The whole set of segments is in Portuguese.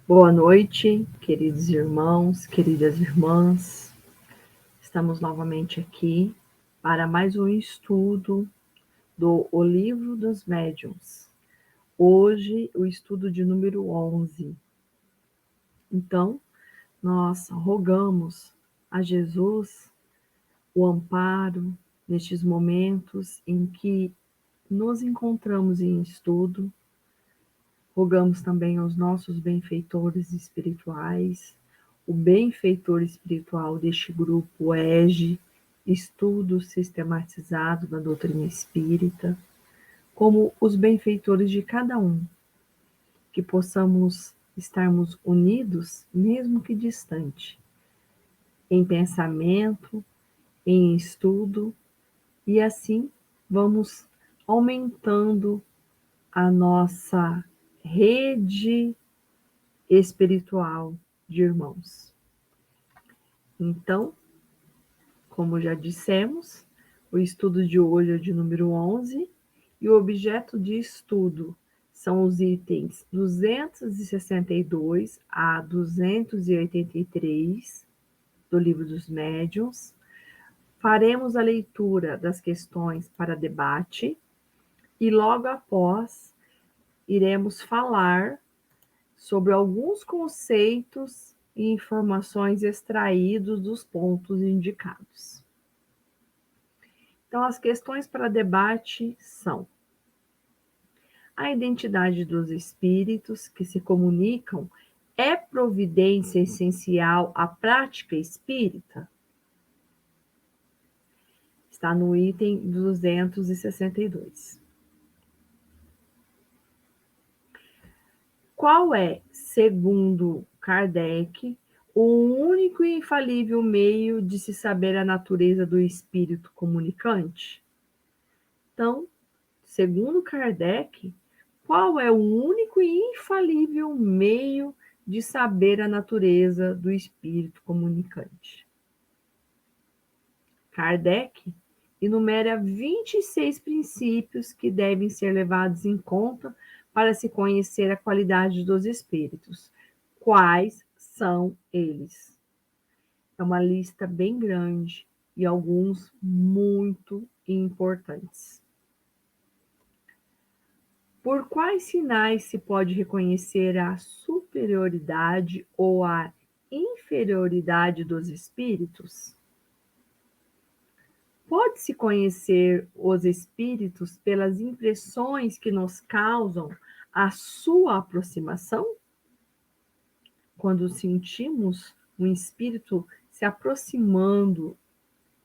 Boa noite, queridos irmãos, queridas irmãs. Estamos novamente aqui para mais um estudo do O Livro dos Médiuns. Hoje, o estudo de número 11. Então, nós rogamos a Jesus o amparo nestes momentos em que nos encontramos em estudo. Rogamos também aos nossos benfeitores espirituais, o benfeitor espiritual deste grupo EGE, Estudo Sistematizado da Doutrina Espírita, como os benfeitores de cada um, que possamos estarmos unidos, mesmo que distante, em pensamento, em estudo, e assim vamos aumentando a nossa rede espiritual de irmãos. Então, como já dissemos, o estudo de hoje é de número 11 e o objeto de estudo são os itens 262 a 283 do Livro dos Médiuns. Faremos a leitura das questões para debate e logo após iremos falar sobre alguns conceitos e informações extraídos dos pontos indicados. Então, as questões para debate são: a identidade dos espíritos que se comunicam é providência essencial à prática espírita? Está no item 262. Qual é, segundo Kardec, o único e infalível meio de se saber a natureza do espírito comunicante? Então, segundo Kardec, qual é o único e infalível meio de saber a natureza do espírito comunicante? Kardec enumera 26 princípios que devem ser levados em conta para se conhecer a qualidade dos espíritos. Quais são eles? É uma lista bem grande e alguns muito importantes. Por quais sinais se pode reconhecer a superioridade ou a inferioridade dos espíritos? Pode-se conhecer os espíritos pelas impressões que nos causam a sua aproximação? Quando sentimos um espírito se aproximando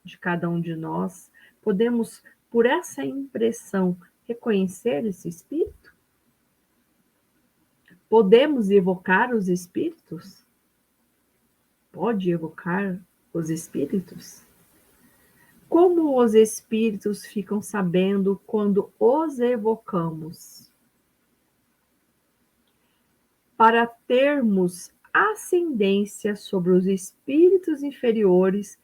de cada um de nós, podemos, por essa impressão, reconhecer esse espírito? Podemos evocar os espíritos? Pode evocar os espíritos? Como os espíritos ficam sabendo quando os evocamos? Para termos ascendência sobre os espíritos inferiores,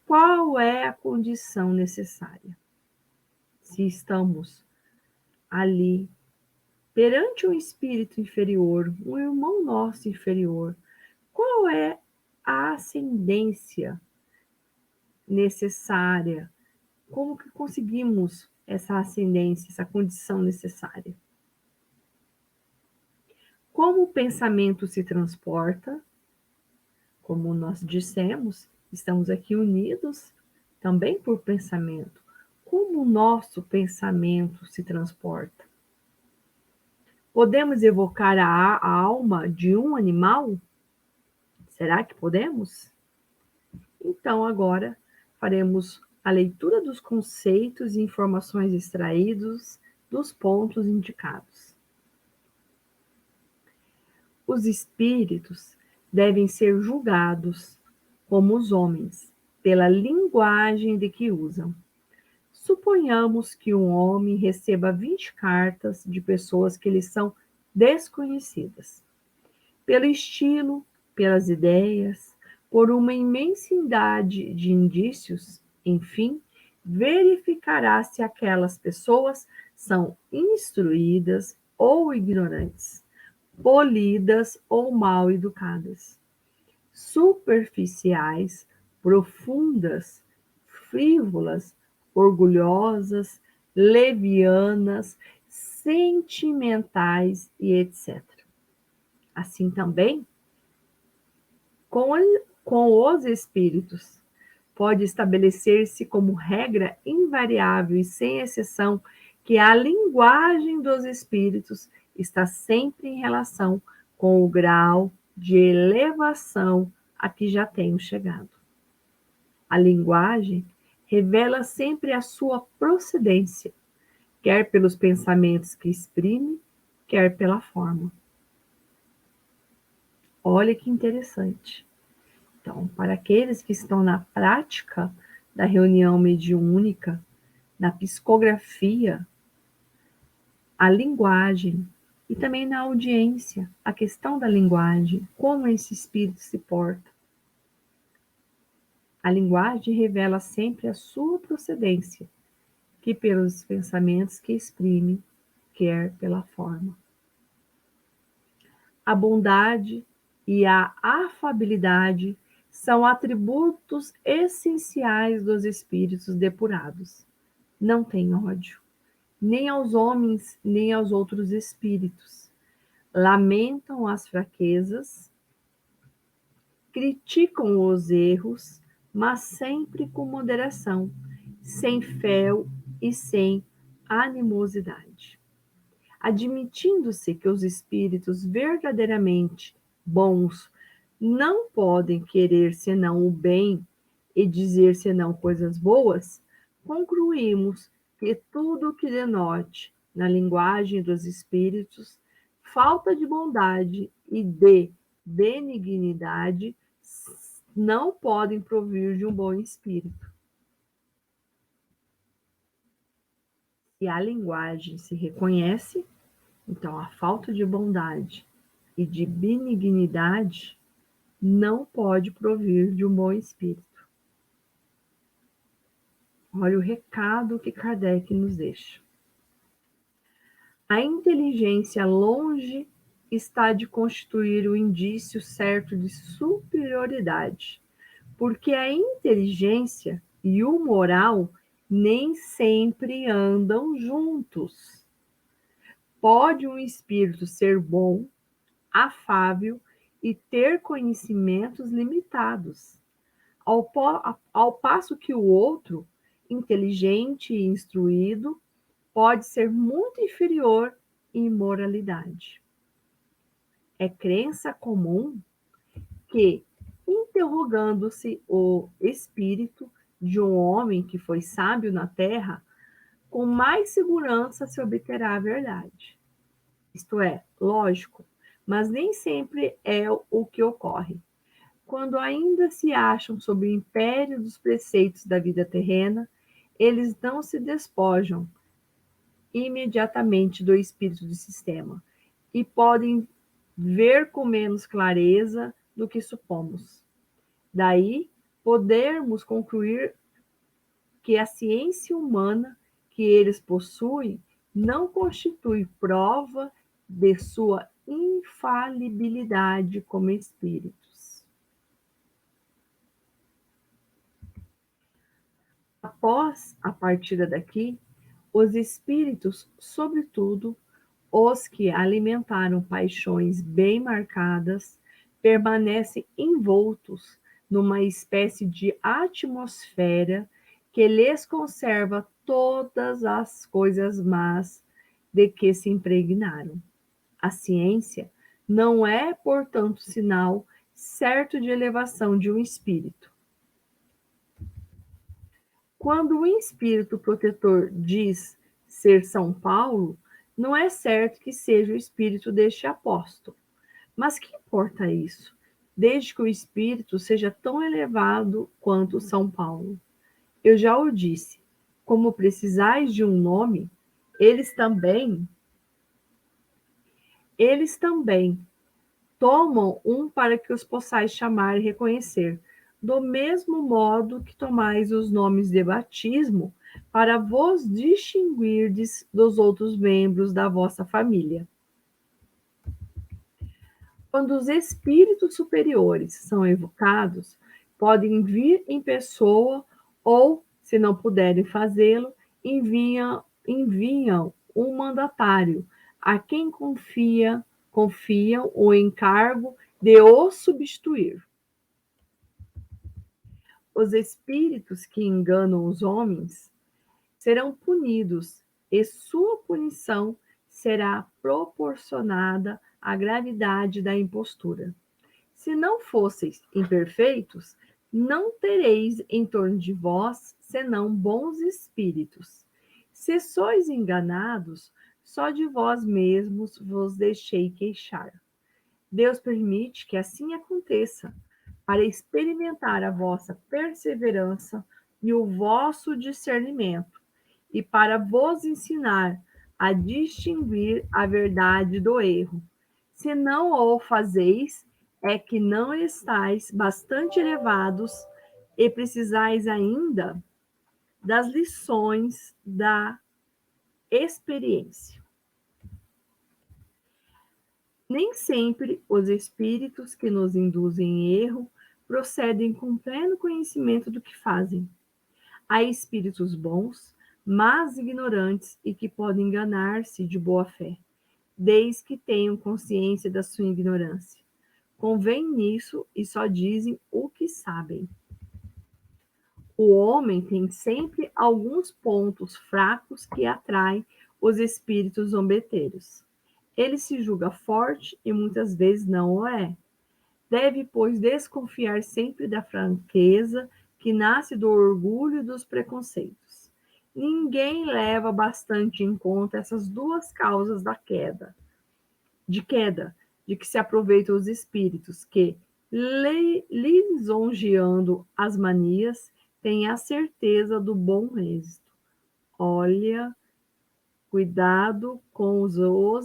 qual é a condição necessária? Se estamos ali perante um espírito inferior, um irmão nosso inferior, qual é a ascendência necessária? Como que conseguimos essa ascendência, essa condição necessária? Como o pensamento se transporta? Como nós dissemos, estamos aqui unidos também por pensamento. Como o nosso pensamento se transporta? Podemos evocar a alma de um animal? Será que podemos? Então, agora faremos a leitura dos conceitos e informações extraídos dos pontos indicados. Os espíritos devem ser julgados como os homens, pela linguagem de que usam. Suponhamos que um homem receba 20 cartas de pessoas que lhe são desconhecidas. Pelo estilo, pelas ideias, por uma imensidade de indícios, enfim, verificará se aquelas pessoas são instruídas ou ignorantes, polidas ou mal educadas, superficiais, profundas, frívolas, orgulhosas, levianas, sentimentais e etc. Assim também, com, com os espíritos, pode estabelecer-se como regra invariável e sem exceção que a linguagem dos espíritos está sempre em relação com o grau de elevação a que já tenho chegado. A linguagem revela sempre a sua procedência, quer pelos pensamentos que exprime, quer pela forma. Olha que interessante. Então, para aqueles que estão na prática da reunião mediúnica, na psicografia, a linguagem e também na audiência, a questão da linguagem, como esse espírito se porta. A linguagem revela sempre a sua procedência, que pelos pensamentos que exprime, quer pela forma. A bondade e a afabilidade são atributos essenciais dos espíritos depurados. Não tem ódio, nem aos homens, nem aos outros espíritos. Lamentam as fraquezas, criticam os erros, mas sempre com moderação, sem fel e sem animosidade. Admitindo-se que os espíritos verdadeiramente bons não podem querer senão o bem e dizer senão coisas boas, concluímos que tudo que denote, na linguagem dos espíritos, falta de bondade e de benignidade não podem provir de um bom espírito. Se a linguagem se reconhece, então a falta de bondade e de benignidade não pode provir de um bom espírito. Olha o recado que Kardec nos deixa. A inteligência longe está de constituir o indício certo de superioridade, porque a inteligência e o moral nem sempre andam juntos. Pode um espírito ser bom, afável e ter conhecimentos limitados, ao passo que o outro, inteligente e instruído, pode ser muito inferior em moralidade. É crença comum que, interrogando-se o espírito de um homem que foi sábio na terra, com mais segurança se obterá a verdade. Isto é, lógico, mas nem sempre é o que ocorre. Quando ainda se acham sob o império dos preceitos da vida terrena, eles não se despojam imediatamente do espírito do sistema e podem ver com menos clareza do que supomos. Daí, podermos concluir que a ciência humana que eles possuem não constitui prova de sua infalibilidade como espíritos. Após a partida daqui, os espíritos, sobretudo os que alimentaram paixões bem marcadas, permanecem envoltos numa espécie de atmosfera que lhes conserva todas as coisas más de que se impregnaram. A ciência não é, portanto, sinal certo de elevação de um espírito. Quando o espírito protetor diz ser São Paulo, não é certo que seja o espírito deste apóstolo. Mas que importa isso, desde que o espírito seja tão elevado quanto São Paulo? Eu já o disse, como precisais de um nome, eles também Eles também tomam um para que os possais chamar e reconhecer, do mesmo modo que tomais os nomes de batismo, para vos distinguirdes dos outros membros da vossa família. Quando os espíritos superiores são evocados, podem vir em pessoa ou, se não puderem fazê-lo, enviam um mandatário a quem confiam o encargo de o substituir. Os espíritos que enganam os homens serão punidos, e sua punição será proporcionada à gravidade da impostura. Se não fosseis imperfeitos, não tereis em torno de vós senão bons espíritos. Se sois enganados, só de vós mesmos vos deixei queixar. Deus permite que assim aconteça, para experimentar a vossa perseverança e o vosso discernimento, e para vos ensinar a distinguir a verdade do erro. Se não o fazeis, é que não estáis bastante elevados e precisais ainda das lições da experiência. Nem sempre os espíritos que nos induzem em erro procedem com pleno conhecimento do que fazem. Há espíritos bons, mas ignorantes e que podem enganar-se de boa fé, desde que tenham consciência da sua ignorância. Convém nisso e só dizem o que sabem. O homem tem sempre alguns pontos fracos que atraem os espíritos zombeteiros. Ele se julga forte e muitas vezes não o é. Deve, pois, desconfiar sempre da franqueza que nasce do orgulho e dos preconceitos. Ninguém leva bastante em conta essas duas causas da queda, de que se aproveitam os espíritos que, lisonjeando as manias, têm a certeza do bom êxito. Olha, cuidado com os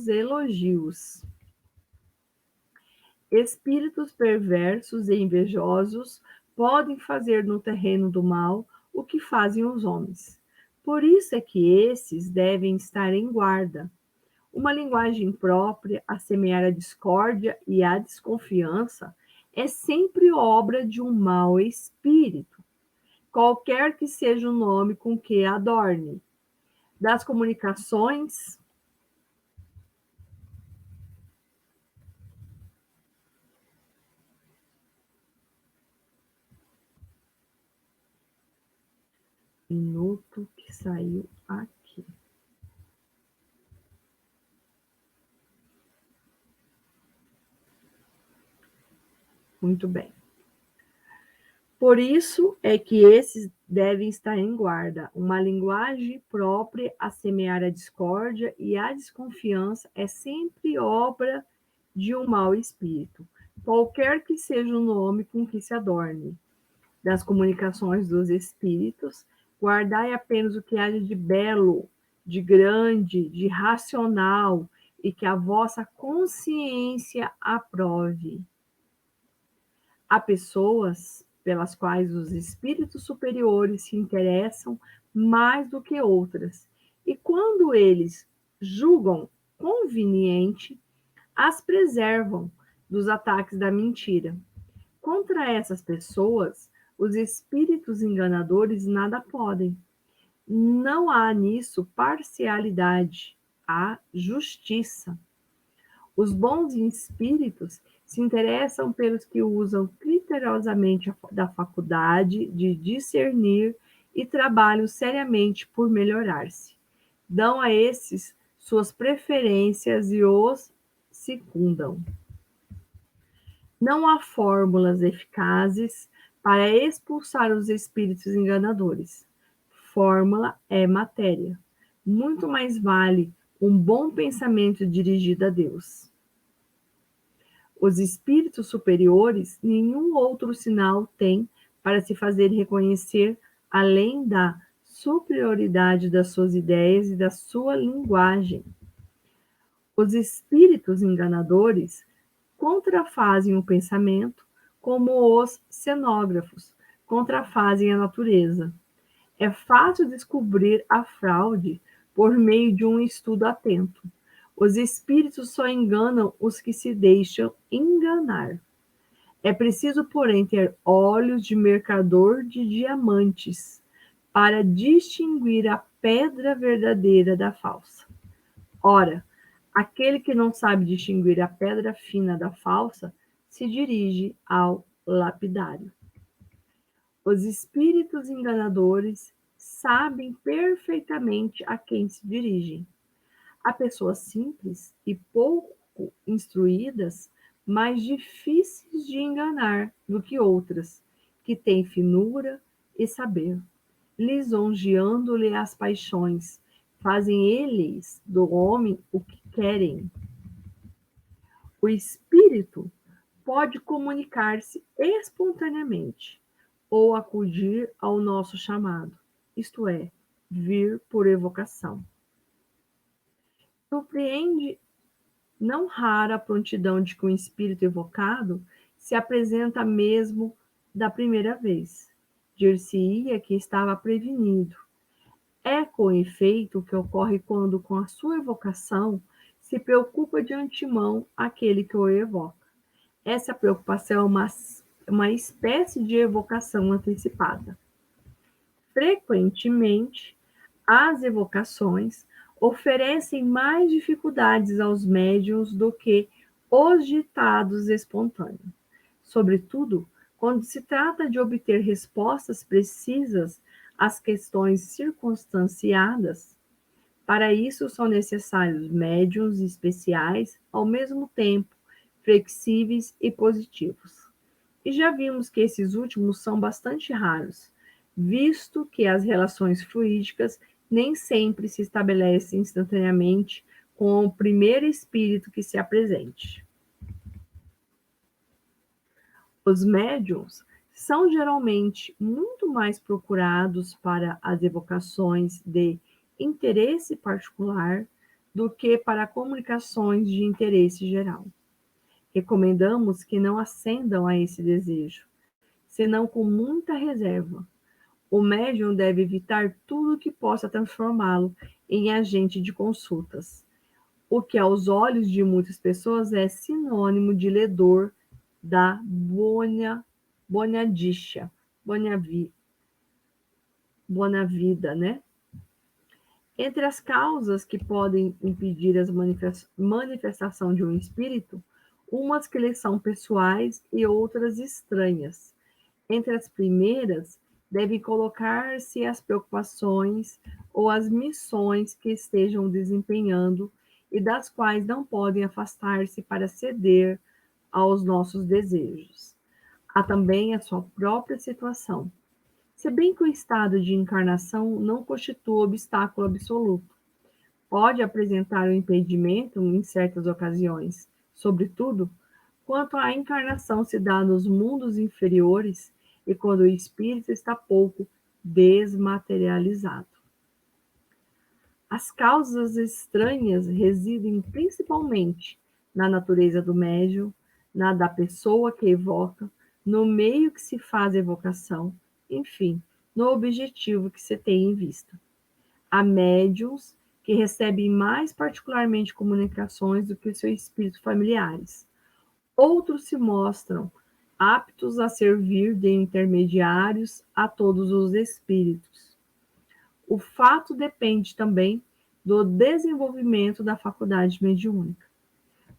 elogios. Espíritos perversos e invejosos podem fazer no terreno do mal o que fazem os homens. Por isso é que esses devem estar em guarda. Uma linguagem própria a semear a discórdia e a desconfiança é sempre obra de um mau espírito, qualquer que seja o nome com que adorne. Das comunicações, minuto que saiu aqui. Muito bem. Por isso é que esses devem estar em guarda. Uma linguagem própria a semear a discórdia e a desconfiança é sempre obra de um mau espírito, qualquer que seja o nome com que se adorne. Das comunicações dos espíritos, guardai apenas o que haja de belo, de grande, de racional, e que a vossa consciência aprove. Há pessoas pelas quais os espíritos superiores se interessam mais do que outras, e quando eles julgam conveniente, as preservam dos ataques da mentira. Contra essas pessoas, os espíritos enganadores nada podem. Não há nisso parcialidade, há justiça. Os bons espíritos se interessam pelos que usam criteriosamente da faculdade de discernir e trabalham seriamente por melhorar-se. Dão a esses suas preferências e os secundam. Não há fórmulas eficazes para expulsar os espíritos enganadores. Fórmula é matéria. Muito mais vale um bom pensamento dirigido a Deus. Os espíritos superiores nenhum outro sinal têm para se fazer reconhecer além da superioridade das suas ideias e da sua linguagem. Os espíritos enganadores contrafazem o pensamento, como os cenógrafos contrafazem a natureza. É fácil descobrir a fraude por meio de um estudo atento. Os espíritos só enganam os que se deixam enganar. É preciso, porém, ter olhos de mercador de diamantes para distinguir a pedra verdadeira da falsa. Ora, aquele que não sabe distinguir a pedra fina da falsa se dirige ao lapidário. Os espíritos enganadores sabem perfeitamente a quem se dirigem. Há pessoas simples e pouco instruídas, mais difíceis de enganar do que outras, que têm finura e saber. Lisonjeando-lhe as paixões, fazem eles do homem o que querem. O espírito pode comunicar-se espontaneamente ou acudir ao nosso chamado, isto é, vir por evocação. Surpreende não rara a prontidão de que o espírito evocado se apresenta mesmo da primeira vez. Dir-se-ia que estava prevenido. É, com efeito, o que ocorre quando, com a sua evocação, se preocupa de antemão aquele que o evoca. Essa preocupação é uma espécie de evocação antecipada. Frequentemente, as evocações oferecem mais dificuldades aos médiuns do que os ditados espontâneos, sobretudo quando se trata de obter respostas precisas às questões circunstanciadas. Para isso são necessários médiuns especiais, ao mesmo tempo flexíveis e positivos. E já vimos que esses últimos são bastante raros, visto que as relações fluídicas nem sempre se estabelecem instantaneamente com o primeiro espírito que se apresente. Os médiuns são geralmente muito mais procurados para as evocações de interesse particular do que para comunicações de interesse geral. Recomendamos que não acendam a esse desejo, senão com muita reserva. O médium deve evitar tudo que possa transformá-lo em agente de consultas, o que aos olhos de muitas pessoas é sinônimo de ledor da bonadicha, bonavida, né? Entre as causas que podem impedir a manifestação de um espírito, umas que lhe são pessoais e outras estranhas. Entre as primeiras, devem colocar-se as preocupações ou as missões que estejam desempenhando e das quais não podem afastar-se para ceder aos nossos desejos. Há também a sua própria situação. Se bem que o estado de encarnação não constitui obstáculo absoluto, pode apresentar um impedimento em certas ocasiões, sobretudo quanto a encarnação se dá nos mundos inferiores e quando o espírito está pouco desmaterializado. As causas estranhas residem principalmente na natureza do médium, na da pessoa que evoca, no meio que se faz a evocação, enfim, no objetivo que se tem em vista. Há médiuns que recebem mais particularmente comunicações do que seus espíritos familiares. Outros se mostram aptos a servir de intermediários a todos os espíritos. O fato depende também do desenvolvimento da faculdade mediúnica.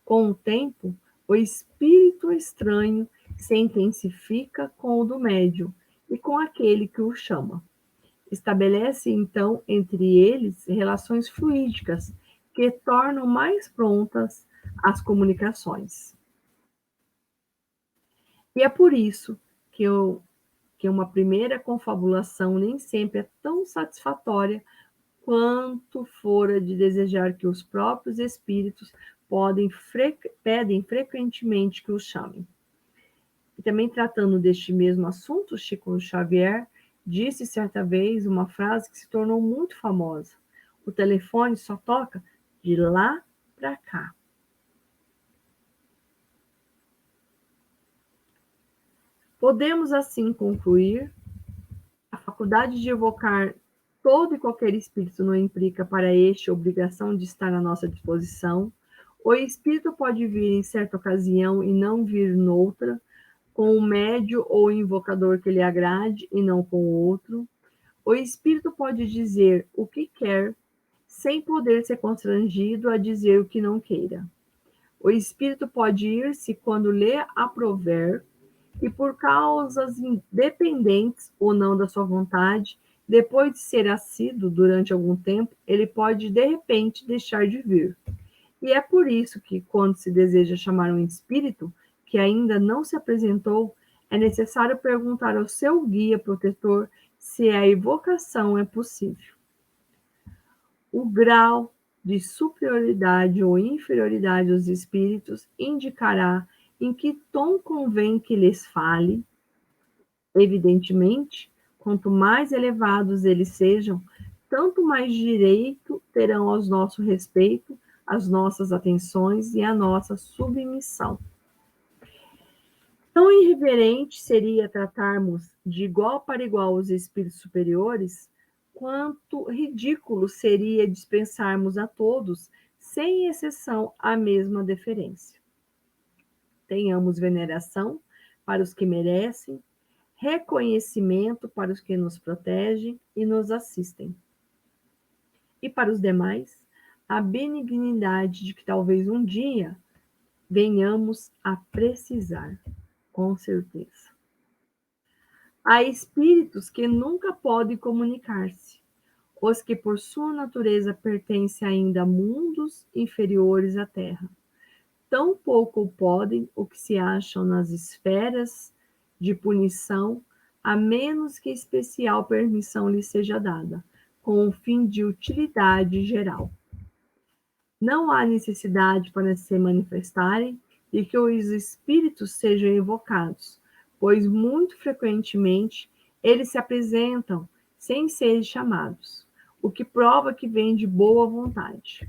Com o tempo, o espírito estranho se intensifica com o do médium e com aquele que o chama. Estabelece, então, entre eles relações fluídicas que tornam mais prontas as comunicações. E é por isso que uma primeira confabulação nem sempre é tão satisfatória quanto fora de desejar que os próprios espíritos pedem frequentemente que os chamem. E também tratando deste mesmo assunto, Chico Xavier disse certa vez uma frase que se tornou muito famosa: o telefone só toca de lá para cá. Podemos, assim, concluir: a faculdade de evocar todo e qualquer espírito não implica para este a obrigação de estar à nossa disposição. O espírito pode vir em certa ocasião e não vir noutra, com o médio ou invocador que lhe agrade e não com o outro. O espírito pode dizer o que quer, sem poder ser constrangido a dizer o que não queira. O espírito pode ir-se quando lhe aprouver, e por causas independentes ou não da sua vontade, depois de ser assíduo durante algum tempo, ele pode de repente deixar de vir. E é por isso que, quando se deseja chamar um espírito que ainda não se apresentou, é necessário perguntar ao seu guia protetor se a evocação é possível. O grau de superioridade ou inferioridade dos espíritos indicará em que tom convém que lhes fale. Evidentemente, quanto mais elevados eles sejam, tanto mais direito terão ao nosso respeito, às nossas atenções e à nossa submissão. Tão irreverente seria tratarmos de igual para igual os espíritos superiores, quanto ridículo seria dispensarmos a todos, sem exceção, a mesma deferência. Tenhamos veneração para os que merecem, reconhecimento para os que nos protegem e nos assistem. E para os demais, a benignidade de que talvez um dia venhamos a precisar, com certeza. Há espíritos que nunca podem comunicar-se, os que por sua natureza pertencem ainda a mundos inferiores à Terra. Tão pouco podem o que se acham nas esferas de punição, a menos que especial permissão lhes seja dada, com o fim de utilidade geral. Não há necessidade para se manifestarem de que os espíritos sejam evocados, pois muito frequentemente eles se apresentam sem serem chamados, o que prova que vêm de boa vontade.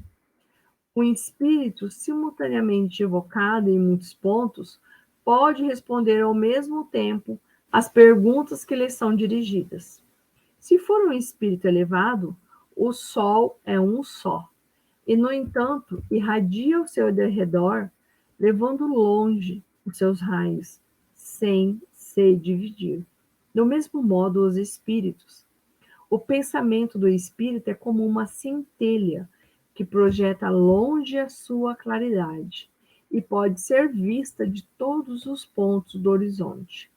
O espírito simultaneamente evocado em muitos pontos pode responder ao mesmo tempo às perguntas que lhe são dirigidas. Se for um espírito elevado, o sol é um só, e, no entanto, irradia ao seu derredor, levando longe os seus raios, sem se dividir. Do mesmo modo, os espíritos. O pensamento do espírito é como uma centelha que projeta longe a sua claridade e pode ser vista de todos os pontos do horizonte.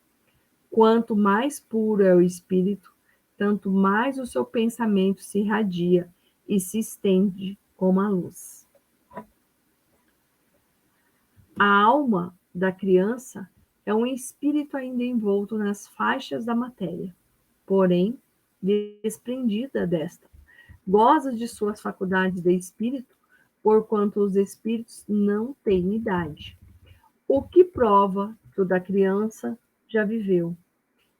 Quanto mais puro é o espírito, tanto mais o seu pensamento se irradia e se estende como a luz. A alma da criança é um espírito ainda envolto nas faixas da matéria, porém desprendida desta. Goza de suas faculdades de espírito, porquanto os espíritos não têm idade. O que prova que o da criança já viveu.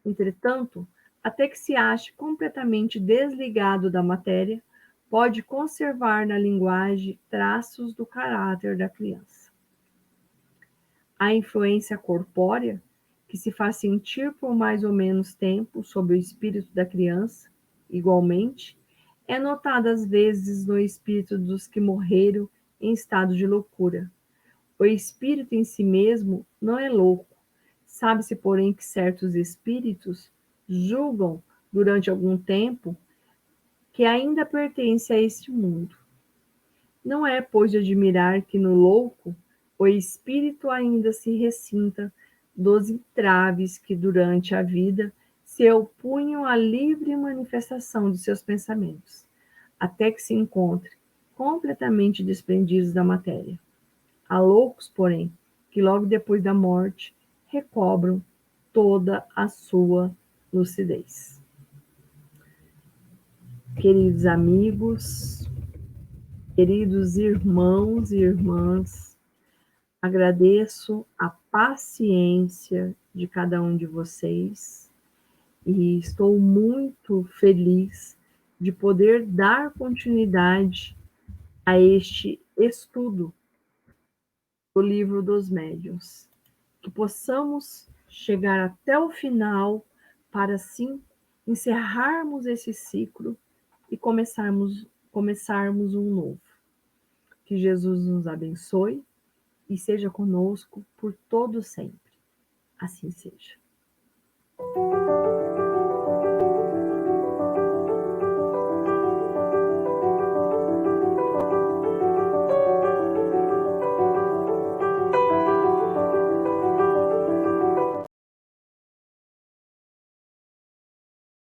Entretanto, até que se ache completamente desligado da matéria, pode conservar na linguagem traços do caráter da criança. A influência corpórea, que se faz sentir por mais ou menos tempo sobre o espírito da criança, igualmente, é notada às vezes no espírito dos que morreram em estado de loucura. O espírito em si mesmo não é louco. Sabe-se, porém, que certos espíritos julgam, durante algum tempo, que ainda pertence a este mundo. Não é, pois, de admirar que no louco o espírito ainda se ressinta dos entraves que durante a vida se opunham à livre manifestação de seus pensamentos, até que se encontre completamente desprendidos da matéria. Há loucos, porém, que logo depois da morte recobram toda a sua lucidez. Queridos amigos, queridos irmãos e irmãs, agradeço a paciência de cada um de vocês e estou muito feliz de poder dar continuidade a este estudo do Livro dos Médiuns. Que possamos chegar até o final para assim encerrarmos esse ciclo e começarmos um novo. Que Jesus nos abençoe e seja conosco por todo sempre. Assim seja.